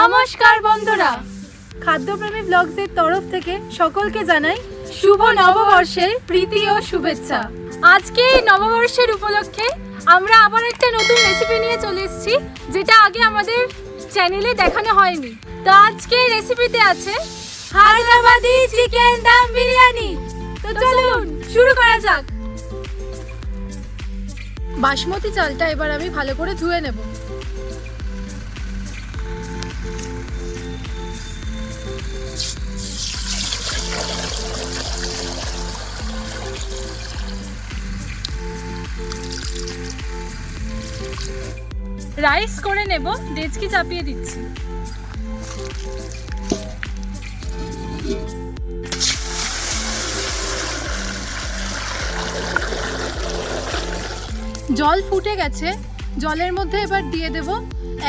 নমস্কার বন্ধুরা, খাদ্যপ্রেমী ব্লগসের তরফ থেকে সকলকে জানাই শুভ নববর্ষের প্রীতি ও শুভেচ্ছা। আজকে এই নববর্ষের উপলক্ষে আমরা আবার একটা নতুন রেসিপি নিয়ে চলে এসেছি, যেটা আগে আমাদের চ্যানেলে দেখানো হয়নি। তো আজকে এই রেসিপিতে আছে হায়দ্রাবাদি চিকেন দম বিরিয়ানি। তো চলুন শুরু করা যাক। বাসমতি চালটা এবার আমি ভালো করে ধুয়ে নেব। রাইস করে নেব, ডেচকি চাপিয়ে দিচ্ছি। জল ফুটে গেছে, জলের মধ্যে এবার দিয়ে দেব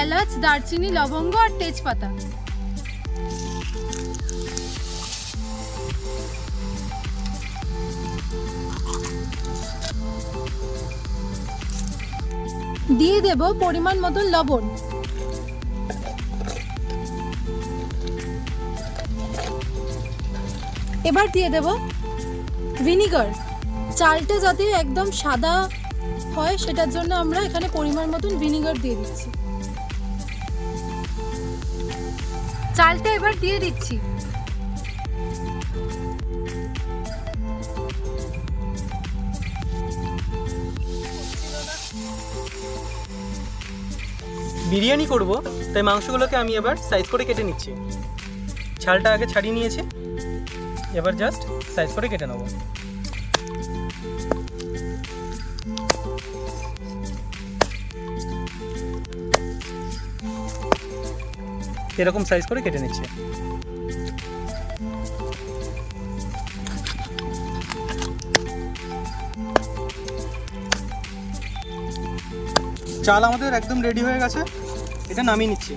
এলাচ, দারচিনি, লবঙ্গ আর তেজপাতা। দিয়ে দেব পরিমাণ মতো লবণ। এবার দিয়ে দেব ভিনিগার। চালটা যাতে একদম সাদা হয় সেটার জন্য আমরা এখানে পরিমাণ মতন ভিনিগার দিয়ে দিচ্ছি। চালটা এবার দিয়ে দিচ্ছি। বিরিয়ানি করব, তাই মাংসগুলোকে আমি এবার সাইজ করে কেটে নিচ্ছি। ছালটা আগে ছাড়িয়ে নিয়েছি, এবার জাস্ট সাইজ করে কেটে নেব। এরকম সাইজ করে কেটে নিচ্ছি। চাল আমাদের একদম রেডি হয়ে গেছে, এটা নামিয়ে নিচ্ছি।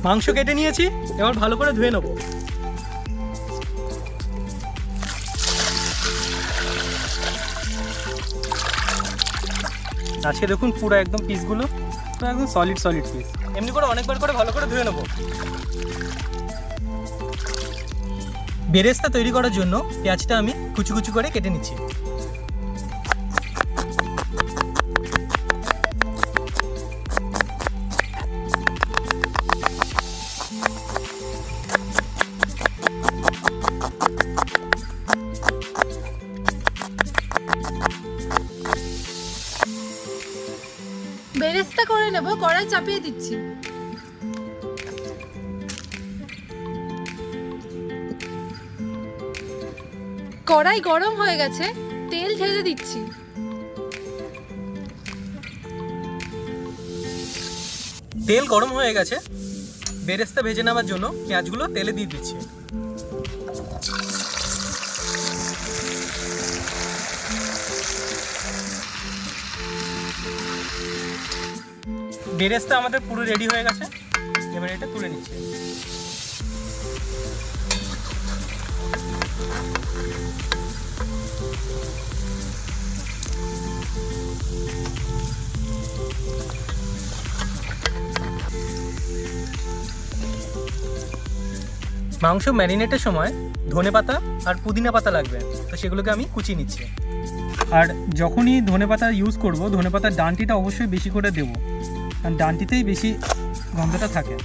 মাংস কেটে নিয়েছি, এবার ভালো করে ধুয়ে নেব। আজকে দেখুন পুরো একদম পিসগুলো পুরো একদম সলিড পিস। এমনি করে অনেকবার করে ভালো করে ধুয়ে নেব। বেরেস্তা তৈরি করার জন্য পেঁয়াজটা আমি কুচি কুচি করে কেটে নিচ্ছি। বেরেস্তা করে নেব, কড়াই চাপিয়ে দিচ্ছি। কড়াই গরম হয়ে গেছে, তেল ঢেলে দিচ্ছি। তেল গরম হয়ে গেছে, বেরেস্তা ভেজে নেওয়ার জন্য পেঁয়াজগুলো তেলে দিয়ে দিচ্ছি। বেরেস্তা আমাদের পুরো রেডি হয়ে গেছে, এবার এটা তুলে নিচ্ছি। মাংস ম্যারিনেটের সময় ধনেপাতা আর পুদিনা পাতা লাগবে, তো সেগুলোকে আমি কুচিয়ে নিচ্ছি। আর যখনই ধনেপাতা ইউজ করব, ধনেপাতার ডাঁটিটা অবশ্যই বেশি করে দেবো, কারণ ডাঁটিতেই বেশি গন্ধটা থাকে।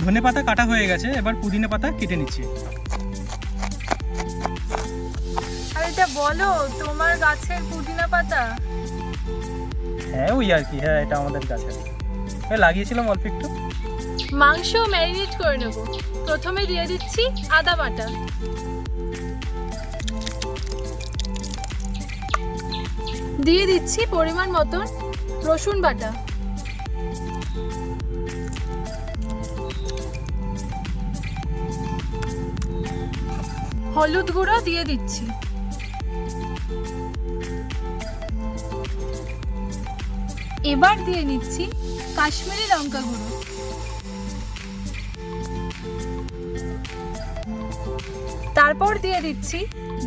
ধনেপাতা কাটা হয়ে গেছে, এবার পুদিনা পাতা কেটে নিচ্ছি। আর এটা বলো, তোমার গাছের পুদিনা পাতা? হ্যাঁ ওই আর কি, হ্যাঁ এটা আমাদের গাছে লাগিয়েছিলাম অল্প একটু। মাংস ম্যারিনেট করে নেব। প্রথমে দিয়ে দিচ্ছি আদা বাটা, দিয়ে দিচ্ছি পরিমাণ মতন রসুন বাটা, হলুদ গুঁড়ো দিয়ে দিচ্ছি, এবার দিয়ে নিচ্ছি কাশ্মীরি লঙ্কা গুঁড়ো, তারপর দিয়ে দিচ্ছি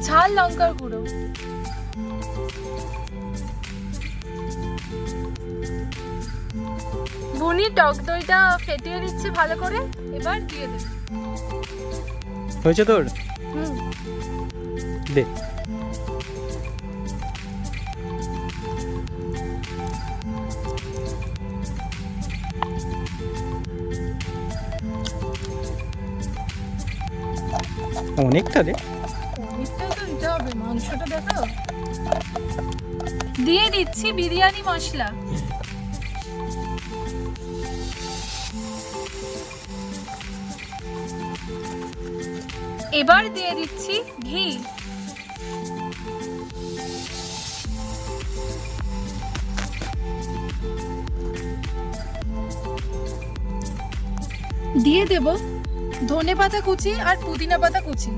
ঝাল লঙ্কার গুঁড়ো, বুনি টক দইটা ফেটিয়ে দিচ্ছি ভালো করে, এবার দিয়ে দেব। হয়েছে তোর? দে। অনেকটা রে। অনেকটাই তো দিতে হবে, মাংসটা দেখো। দিয়ে দিচ্ছি বিরিয়ানি মশলা, এবার দিয়ে দিচ্ছি ঘি, দিয়ে দেব ধনেপাতা কুচি আর পুদিনা পাতা কুচি,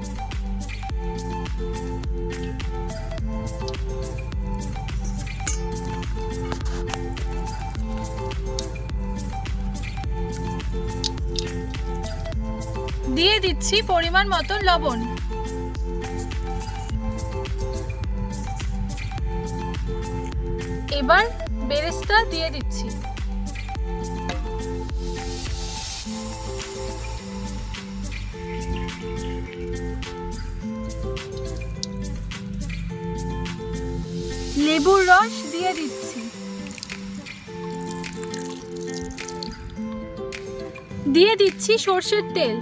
দিয়ে দিচ্ছি পরিমাণ মতো লবণ, এবার বেরেস্তা দিয়ে দিচ্ছি, লেবুর রস দিয়ে দিচ্ছি, দিয়ে দিচ্ছি সরষের তেল,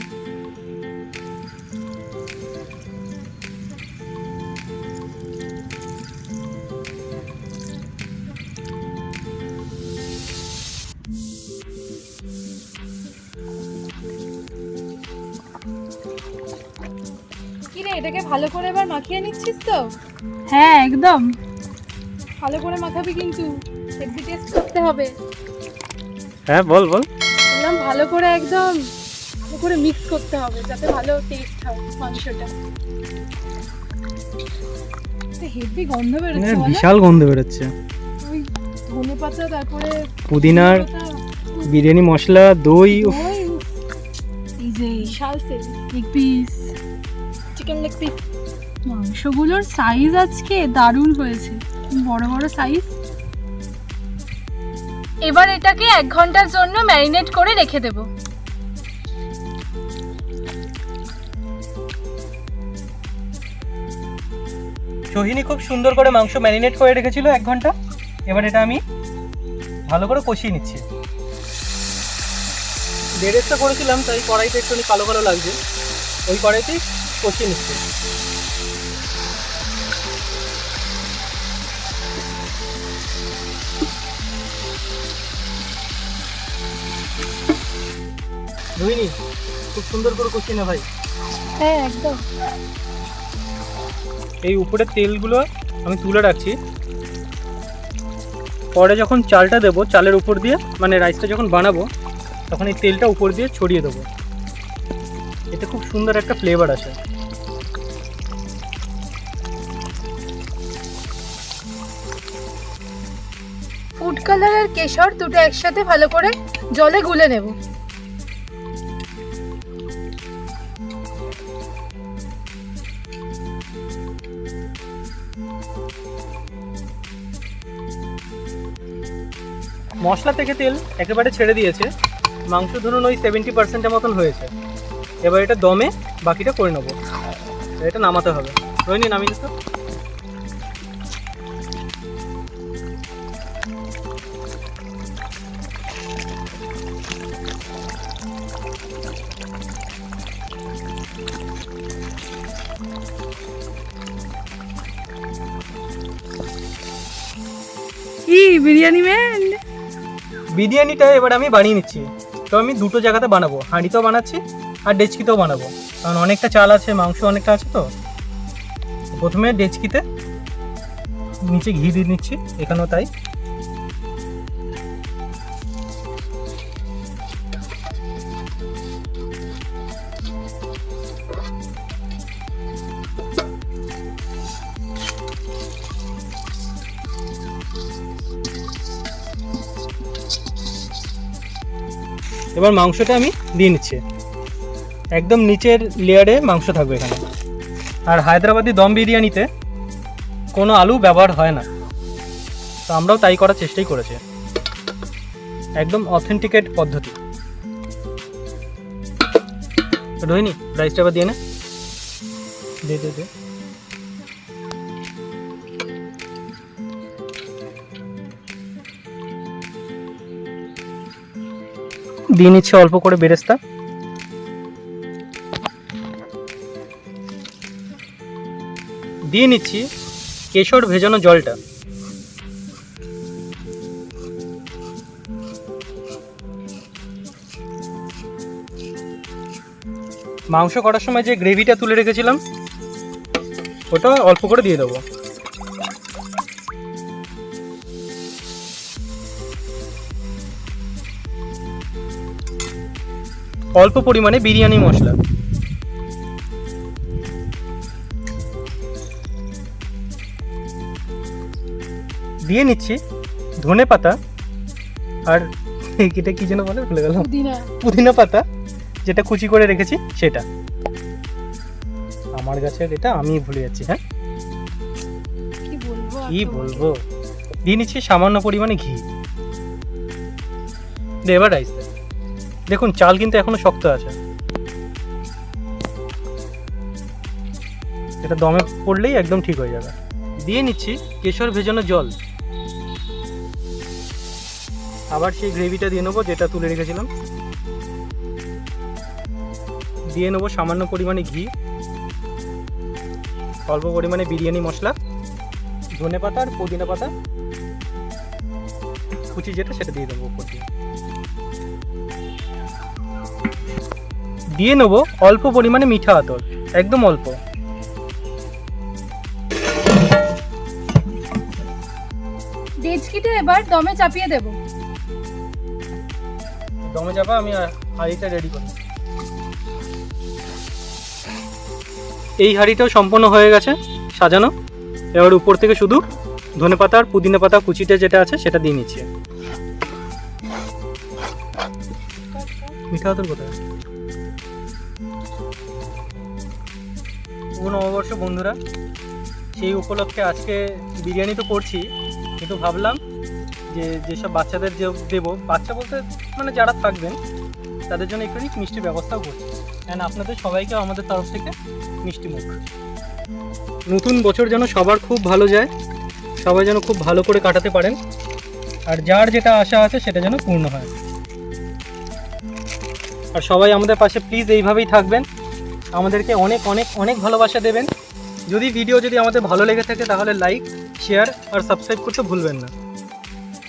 কিরে এটাকে ভালো করে এবার মাখিয়ে নিচ্ছিস তো? হ্যাঁ একদম ভালো করে মাখাবি, কিন্তু হেভি টেস্ট করতে হবে। হ্যাঁ বল বল। বললাম ভালো করে একদম ভালো করে মিক্স করতে হবে যাতে ভালো টেস্ট হয় মাংসটা। হেভি গন্ধ বেরোচ্ছে, বিশাল গন্ধ বেরোচ্ছে। ওই ধনেপাতা, তারপরে পুদিনার, বিরিয়ানি মশলা, দই। এই যে বিশাল leg piece, chicken leg piece. মাংসগুলোর সাইজ আজকে দারুণ হয়েছে, বড় বড় সাইজ। এবার এটাকে 1 ঘন্টার জন্য ম্যারিনেট করে রেখে দেব। সোহিনী খুব সুন্দর করে মাংস ম্যারিনেট করে রেখেছিল 1 ঘন্টা। এবার এটা আমি ভালো করে কষিয়ে নিচ্ছি। বেরেস্তা করেছিলাম তাই কড়াইতে একটু কালো কালো লাগছে, ওই কড়াইতেই কষিয়ে নিচ্ছি। রোহিণী খুব সুন্দর করে কষিয়ে না ভাই। হ্যাঁ একদম। এই উপরের তেলগুলো আমি তুলে রাখছি, পরে যখন চালটা দেবো চালের উপর দিয়ে, মানে রাইসটা যখন বানাবো তখন এই তেলটা উপর দিয়ে ছড়িয়ে দেবো, এতে খুব সুন্দর একটা ফ্লেভার আসে। ফুড কালার আর কেশর দুটো একসাথে ভালো করে জলে গুলে নেব। মশলা থেকে তেল একেবারে ছেড়ে দিয়েছে, মাংস ধরুন ওই 70% মতন হয়েছে। এবার এটা দমে বাকিটা করে নেবো, এটা নামাতে হবে। রোহিণী নামিয়ে তো। কি বিরিয়ানি ম্যান, বিরিয়ানিটা এবার আমি বানিয়ে নিচ্ছি। তো আমি দুটো জায়গাতে বানাবো, হাঁড়িতেও বানাচ্ছি আর ডেচকিতেও বানাবো, কারণ অনেকটা চাল আছে, মাংস অনেকটা আছে। তো প্রথমে ডেচকিতে নিচে ঘি দিয়ে নিচ্ছি, এখানেও তাই। এবার মাংসটা আমি দিয়ে নিচ্ছি, একদম নিচের লেয়ারে মাংস থাকবে এখানে। আর হায়দ্রাবাদি দম বিরিয়ানিতে কোনো আলু ব্যবহার হয় না, তো আমরাও তাই করার চেষ্টাই করেছি, একদম অথেন্টিকেট পদ্ধতি। রোহিণী রাইসটা আবার দিয়ে নে, দে দে দে। দিয়ে নিচ্ছে অল্প করে বেরেস্তা, দিয়ে নিচ্ছি কেশর ভেজানো জলটা। মাংস করার সময় যে গ্রেভিটা তুলে রেখেছিলাম ওটা অল্প করে দিয়ে দেবো। অল্প পরিমাণে বিরিয়ানি মশলা, দিয়ে নিচ্ছি ধনে পাতা, আর এটা কি যেন বলে ভুলে গেলাম, পুদিনা পাতা যেটা কুচি করে রেখেছি সেটা। আমার গাছের এটা আমি ভুলে যাচ্ছি। হ্যাঁ কি বলবো, দিয়ে নিচ্ছি সামান্য পরিমাণে ঘি। এবার রাইস দেখুন, চাল কিন্তু এখনো শক্ত আছে, এটা দমে পড়লেই একদম ঠিক হয়ে যাবে। দিয়ে নিচ্ছি কেশর ভেজানো জল, আবার সেই গ্রেভিটা দিয়ে নেবো যেটা তুলে রেখেছিলাম। দিয়ে নেবো সামান্য পরিমাণে ঘি, অল্প পরিমাণে বিরিয়ানি মশলা, ধনে পাতা আর পুদিনা পাতা কুচি যেটা সেটা দিয়ে দেবো উপর দিয়ে। দিয়ে নেবো অল্প পরিমাণে মিঠা আতর, একদম অল্প। ডেচকিটা এবার দমে চাপিয়ে দেব। দমে চাপা, আমি হাঁড়িটা রেডি করি। এই হাঁড়িটাও সম্পূর্ণ হয়ে গেছে সাজানো। এবার উপর থেকে শুধু ধনেপাতা আর পুদিনা পাতা কুচিটা যেটা আছে সেটা দিয়ে নিচ্ছি। মিঠা আতর কোথায়? শুভ নববর্ষ বন্ধুরা, সেই উপলক্ষে আজকে বিরিয়ানি তো করছি, কিন্তু ভাবলাম যে যেসব বাচ্চাদের যে দেবো, বাচ্চা বলতে মানে যারা থাকবেন তাদের জন্য একটু মিষ্টির ব্যবস্থাও করছি। অ্যান্ড আপনাদের সবাইকে আমাদের তরফ থেকে মিষ্টি মুখ। নতুন বছর যেন সবার খুব ভালো যায়, সবাই যেন খুব ভালো করে কাটাতে পারেন, আর যার যেটা আশা আছে সেটা যেন পূর্ণ হয়। আর সবাই আমাদের পাশে প্লিজ এইভাবেই থাকবেন, আমাদেরকে অনেক অনেক অনেক ভালোবাসা দেবেন। ভিডিও যদি আমাদের ভালো লেগে থাকে তাহলে লাইক, শেয়ার আর সাবস্ক্রাইব করতে ভুলবেন না।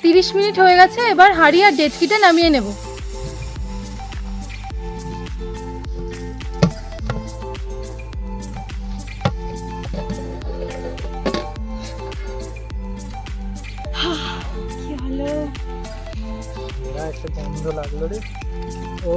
30 মিনিট হয়ে গেছে, এবার হাঁড়ি আর ডেচকিটা নামিয়ে নেব। কি হলো, একটা গন্ধ লাগলো রে। ও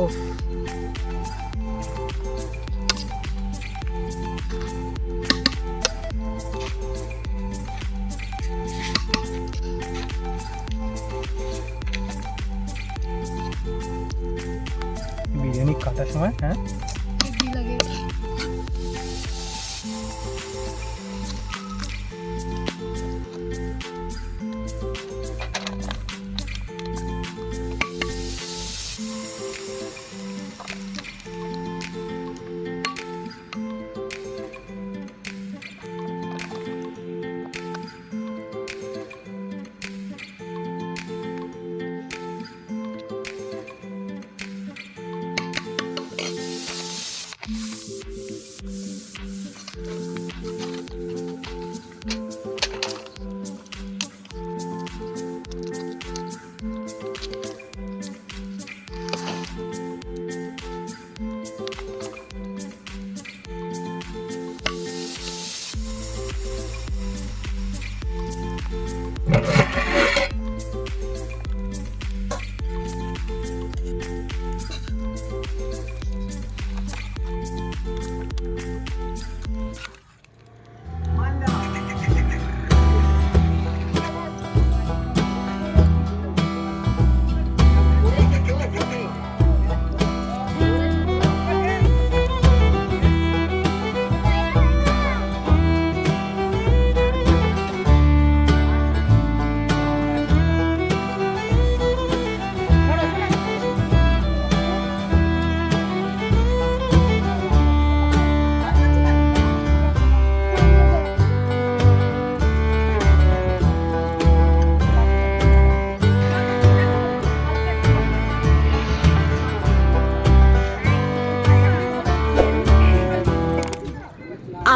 বিরিয়ানি কাটার সময় হ্যাঁ কি লাগে।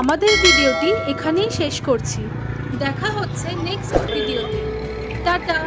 আমাদের ভিডিওটি এখানেই শেষ করছি। দেখা হচ্ছে নেক্সট ভিডিওতে। টাটা।